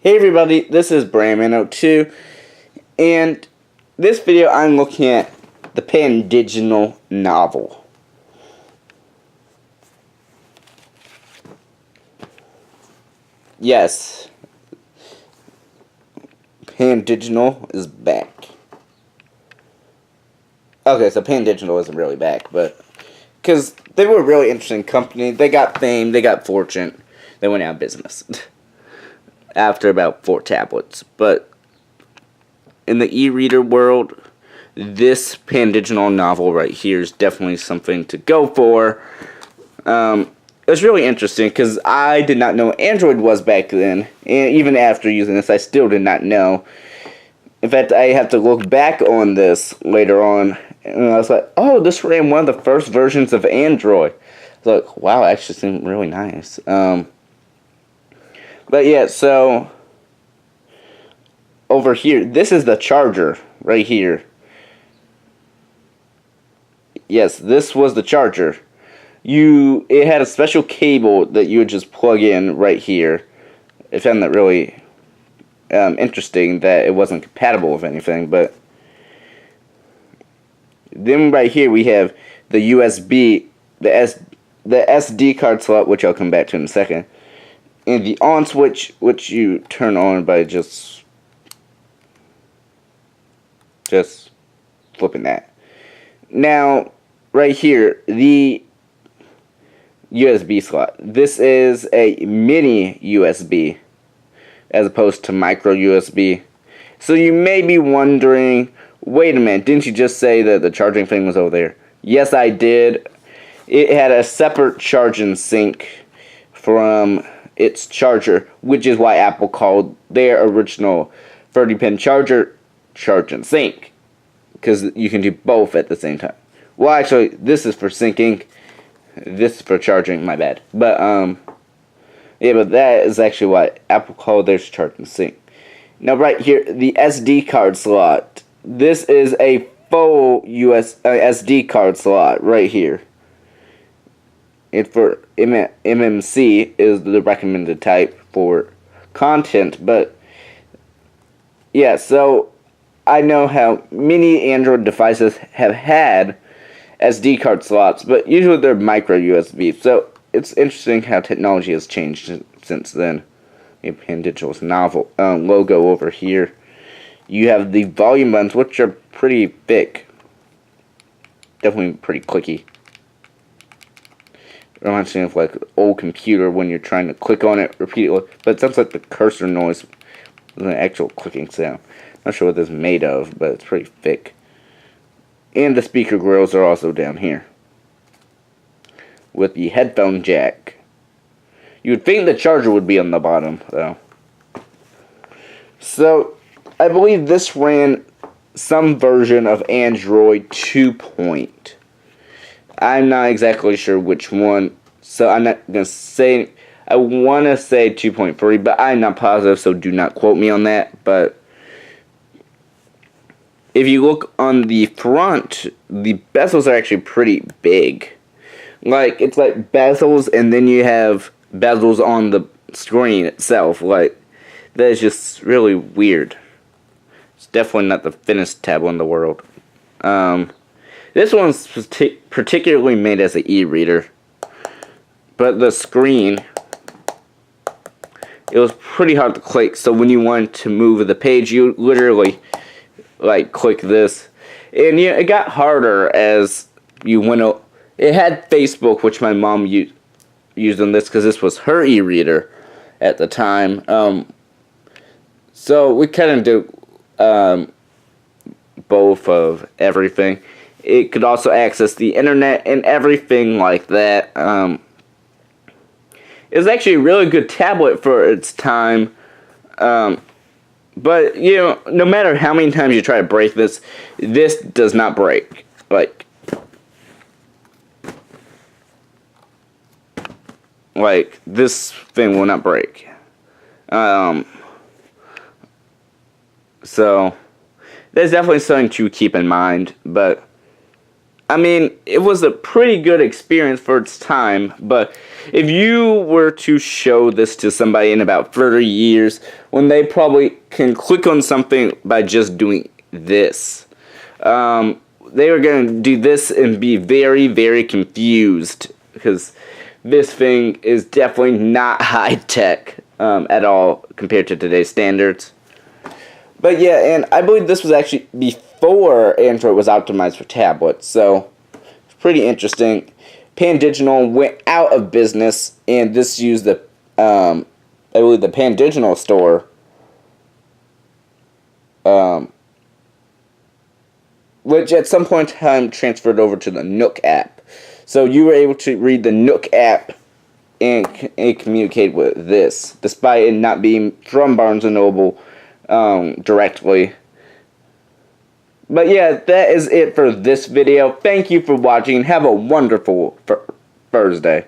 Hey everybody, this is Bran'sTech, and this video I'm looking at the Pan-Digital novel. Yes, Pan-Digital is back. Okay, so Pan-Digital isn't really back, but because they were a really interesting company. They got fame, they got fortune, they went out of business after about 4 tablets. But in the e-reader world, this Pan-Digital novel right here is definitely something to go for. It was really interesting because I did not know what Android was back then, and even after using this, I still did not know. In fact, I have to look back on this later on, and I was like, oh, this ran one of the first versions of Android. I was like, wow, it actually seemed really nice. But yeah, so over here, this is the charger right here. Yes, this was the charger. It had a special cable that you would just plug in right here. I found that really interesting that it wasn't compatible with anything, but then right here we have the USB, the SD card slot, which I'll come back to in a second, and the on switch, which you turn on by just flipping that. Now, right here, the USB slot. This is a mini USB as opposed to micro USB. So you may be wondering, wait a minute, didn't you just say that the charging thing was over there? Yes, I did. It had a separate charge and sync from its charger, which is why Apple called their original 30-pin charger charge and sync, because you can do both at the same time. Well, actually, this is for syncing. This is for charging, my bad. But, yeah, but that is actually what Apple called theirs charge and sync. Now, right here, the SD card slot. This is a full SD card slot right here. And for MMC is the recommended type for content. But, yeah, so I know how many Android devices have had SD card slots, but usually they're micro USB. So it's interesting how technology has changed since then. Pan-Digital's novel logo over here. You have the volume buttons, which are pretty thick, definitely pretty clicky. Reminds me of like an old computer when you're trying to click on it repeatedly, but it sounds like the cursor noise with an actual clicking sound. Not sure what this is made of, but it's pretty thick. And the speaker grills are also down here with the headphone jack. You would think the charger would be on the bottom, though. So, I believe this ran some version of Android 2. I'm not exactly sure which one, so I'm not going to say. I want to say 2.3, but I'm not positive, so do not quote me on that. But if you look on the front, the bezels are actually pretty big. Like, it's like bezels, and then you have bezels on the screen itself. Like, that is just really weird. It's definitely not the thinnest tablet in the world. This one's particularly made as an e-reader. But the screen, it was pretty hard to click, so when you wanted to move the page, you literally like click this, and yeah, it got harder as you went. It had Facebook, which my mom used on this because this was her e-reader at the time. So we kind of do both of everything. It could also access the internet and everything like that. It was actually a really good tablet for its time. But, you know, no matter how many times you try to break this, this does not break. Like this thing will not break. So, that's definitely something to keep in mind. But, I mean, it was a pretty good experience for its time, but if you were to show this to somebody in about 30 years, when they probably can click on something by just doing this, they were going to do this and be very, very confused, because this thing is definitely not high-tech at all compared to today's standards. But yeah, and I believe this was actually before Android was optimized for tablets, so it's pretty interesting. Pandigital went out of business, and this used the, I believe the Pandigital store, which at some point in time transferred over to the Nook app. So you were able to read the Nook app and communicate with this, despite it not being from Barnes & Noble directly. But yeah, that is it for this video. Thank you for watching. Have a wonderful Thursday.